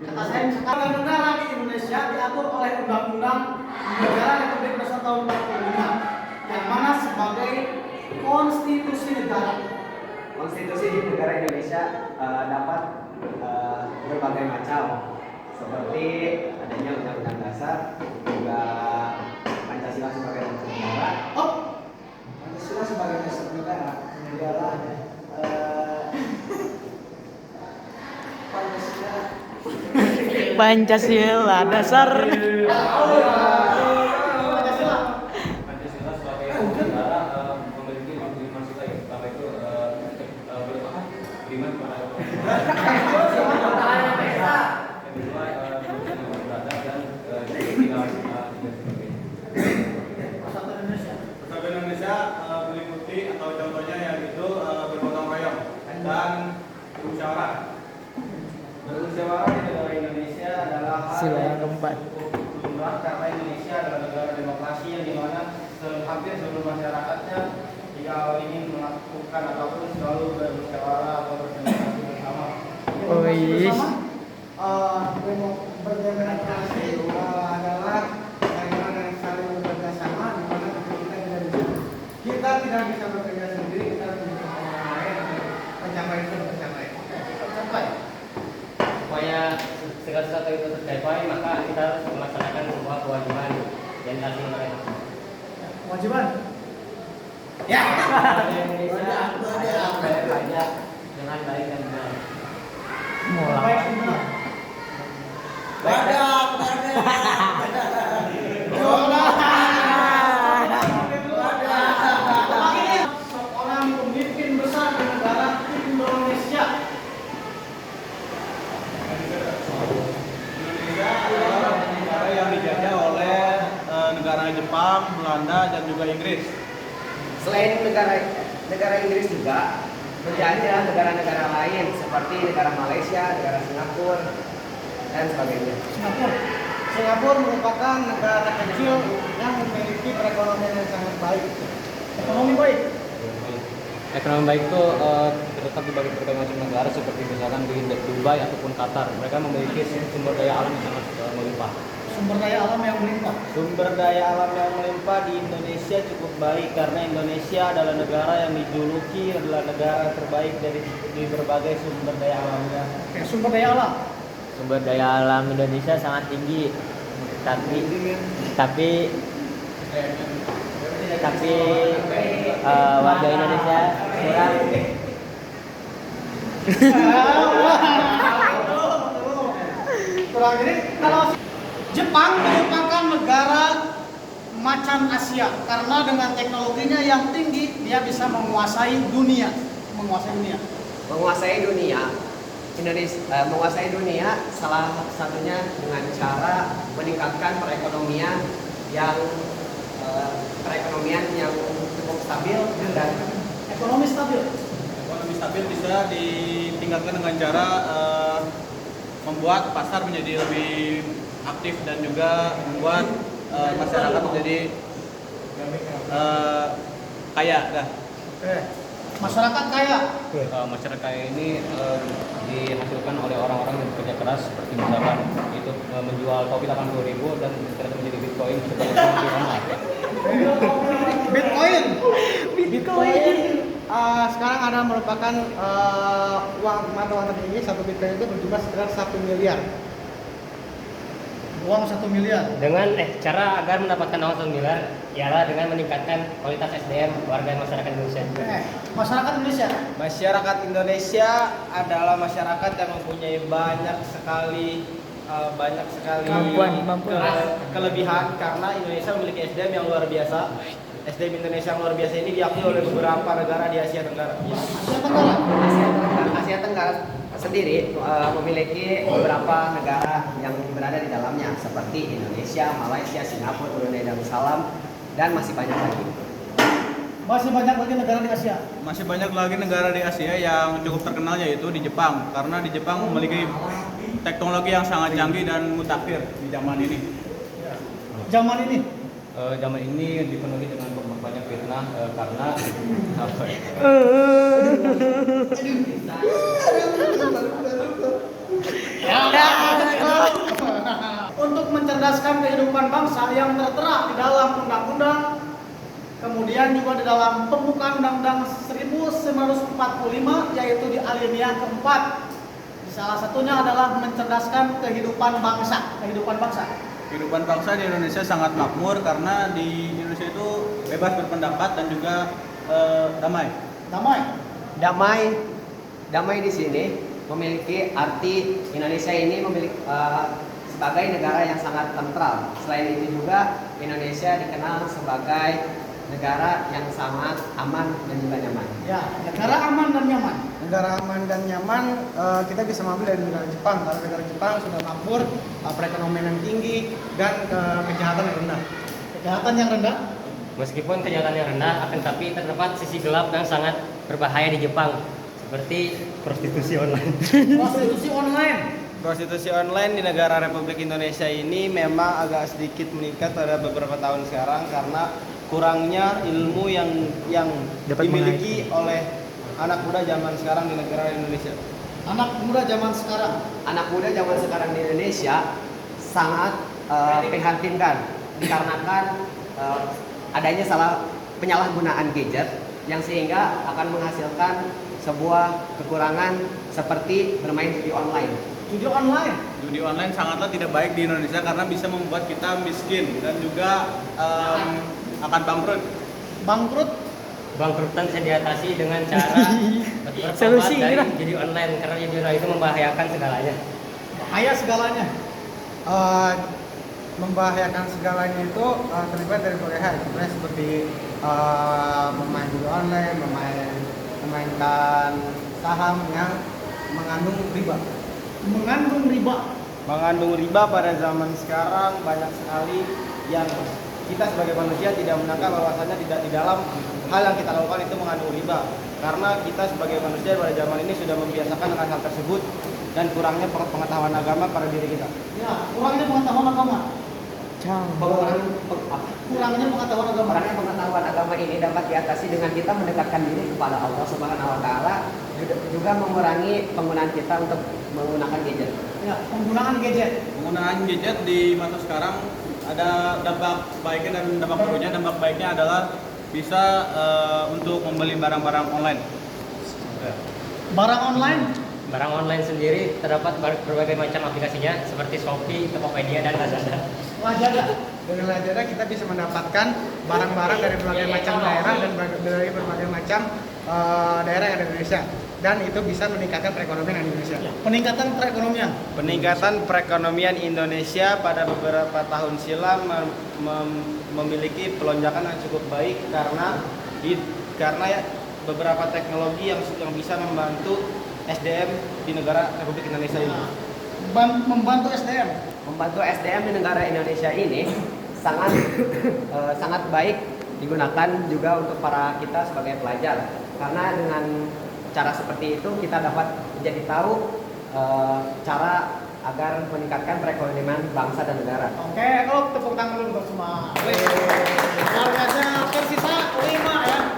Kata saya misalkan negara di Indonesia diatur oleh Undang-Undang Negara Republik Indonesia tahun 45 yang mana sebagai konstitusi negara. Konstitusi negara Indonesia dapat berbagai macam, seperti adanya Undang-Undang Dasar, juga Pancasila sebagai dasar negara. Pancasila sebagai dasar negara, Pancasila dasar. Pancasila sebagai negara memiliki lima sila ya, pertama itu beriman kepada yang kedua beradab dan tinggal Persatuan Indonesia meliputi atau contohnya yaitu bergotong royong dan bermusyawarah. Bermusyawarah di negara Indonesia adalah hal Sila yang keempat. lumrah karena Indonesia adalah negara demokrasi yang dimana hampir seluruh masyarakatnya jika ingin melakukan ataupun selalu bermusyawarah atau berdemokrasi bersama. Oh, iya. Berdemokrasi adalah bagaimana saling bekerja sama, di mana kita tidak bisa bekerja sendiri, kita harus bekerja sama orang lain untuk mencapai itu tercapai. Supaya segala sesuatu itu tercapai, maka kita harus melaksanakan sebuah kewajiban yang dilakukan oleh Kewajiban. Ya. Indonesia bayar pajak dengan baik dan benar. Baik benar. Seorang pemimpin besar di negara Indonesia. Indonesia adalah negara yang dijajah oleh negara Jepang, Belanda, dan juga Inggris. Selain negara Inggris juga menjajah negara-negara lain seperti negara Malaysia, negara Singapura, dan sebagainya. Singapura merupakan negara kecil yang memiliki perekonomian yang sangat baik. Ekonomi baik. Ekonomi baik itu terletak di berbagai macam negara seperti misalkan di Dubai ataupun Qatar. Mereka memiliki sumber daya alam yang sangat melimpah. Sumber daya alam yang melimpah. Sumber daya alam yang melimpah di Indonesia cukup baik karena Indonesia adalah negara yang dijuluki adalah negara terbaik di berbagai sumber daya alamnya. Oke, sumber daya alam. Sumber daya alam Indonesia sangat tinggi, tapi warga Indonesia kurang. Kurang ini kalau Jepang merupakan negara macan Asia karena dengan teknologinya yang tinggi dia bisa menguasai dunia. Menguasai dunia salah satunya dengan cara meningkatkan perekonomian yang cukup stabil dan Ekonomi stabil. Ekonomi stabil bisa ditingkatkan dengan cara membuat pasar menjadi lebih aktif dan juga membuat masyarakat menjadi kaya dah. Masyarakat kaya. Masyarakat kaya ini dihasilkan oleh orang-orang yang bekerja keras seperti misalkan itu menjual kopi 80.000 dan ternyata menjadi Bitcoin sebagai uang online. Bitcoin. Sekarang ada merupakan uang mata uang tertinggi. Satu Bitcoin itu berjumlah sekitar 1 miliar. Uang 1 miliar. Dengan cara agar mendapatkan uang 1 miliar ialah dengan meningkatkan kualitas SDM warga masyarakat Indonesia. Masyarakat Indonesia. Masyarakat Indonesia adalah masyarakat yang mempunyai banyak sekali kelebihan karena Indonesia memiliki SDM yang luar biasa. SDM Indonesia yang luar biasa ini diakui oleh beberapa negara di Asia Tenggara. Asia Tenggara sendiri memiliki beberapa negara yang berada di dalamnya seperti Indonesia, Malaysia, Singapura, Brunei Darussalam, dan masih banyak lagi. Masih banyak lagi negara di Asia. Masih banyak lagi negara di Asia yang cukup terkenal yaitu di Jepang karena di Jepang memiliki teknologi yang sangat canggih dan mutakhir di zaman ini. Zaman ini Dipenuhi dengan banyak fitnah karena apa ya? mencerdaskan kehidupan bangsa yang tertera di dalam undang-undang, kemudian juga di dalam pembukaan Undang-Undang 1945, yaitu di alinea keempat. Salah satunya adalah mencerdaskan kehidupan bangsa. Kehidupan bangsa di Indonesia sangat makmur karena di Indonesia itu bebas berpendapat dan juga damai. Damai di sini memiliki arti Indonesia ini memiliki sebagai negara yang sangat tentram. Selain itu juga Indonesia dikenal sebagai negara yang sangat aman dan juga nyaman. Ya, negara aman dan nyaman. Negara aman dan nyaman kita bisa mengambil dari negara Jepang. Karena negara Jepang sudah makmur, perekonomian yang tinggi dan kejahatan yang rendah. Kejahatan yang rendah. Meskipun kejahatan yang rendah, akan tapi terdapat sisi gelap yang sangat berbahaya di Jepang, seperti prostitusi online. Prostitusi online. Prostitusi online di negara Republik Indonesia ini memang agak sedikit meningkat pada beberapa tahun sekarang karena kurangnya ilmu yang Dapat dimiliki oleh anak muda zaman sekarang di negara Indonesia. Anak muda zaman sekarang. Anak muda zaman sekarang di Indonesia sangat prihatinkan dikarenakan adanya penyalahgunaan gadget yang sehingga akan menghasilkan sebuah kekurangan seperti bermain judi online. Judi online. Judi online sangatlah tidak baik di Indonesia karena bisa membuat kita miskin dan juga akan bangkrut. Bangkrutan bisa diatasi dengan cara bertobat Solusi dari lah. judi online karena judi online itu membahayakan segalanya. Bahaya segalanya. Membahayakan segalanya itu terlibat dari berbagai hal, seperti memain judi online, memainkan saham yang mengandung riba. Mengandung riba pada zaman sekarang banyak sekali yang kita sebagai manusia tidak menangkap bahwasannya tidak di dalam hal yang kita lakukan itu mengandung riba. Karena kita sebagai manusia pada zaman ini sudah membiasakan dengan hal tersebut dan kurangnya pengetahuan agama pada diri kita. Ya, kurangnya pengetahuan agama. Kurangnya Pengetahuan agama ini dapat diatasi dengan kita mendekatkan diri kepada Allah Subhanahu wa taala, juga mengurangi penggunaan kita untuk menggunakan gadget. Ya, penggunaan gadget. Penggunaan gadget di masa sekarang ada dampak baiknya dan dampak buruknya. Dampak baiknya adalah bisa untuk membeli barang-barang online. Barang online. Barang online sendiri terdapat berbagai macam aplikasinya seperti Shopee, Tokopedia, dan Lazada. Dengan Lazada kita bisa mendapatkan barang-barang dari berbagai macam daerah dan dari berbagai macam daerah yang ada di Indonesia, dan itu bisa meningkatkan perekonomian Indonesia. Peningkatan perekonomian Indonesia pada beberapa tahun silam memiliki pelonjakan yang cukup baik karena beberapa teknologi yang bisa membantu SDM di negara Republik Indonesia ini. Membantu SDM. Membantu SDM di negara Indonesia ini sangat baik digunakan juga untuk para kita sebagai pelajar, karena dengan cara seperti itu kita dapat menjadi tahu cara agar meningkatkan perekonomian bangsa dan negara. Oke, kalau tepuk tangan dulu untuk semua. Luar biasa, tersisa 5 ya.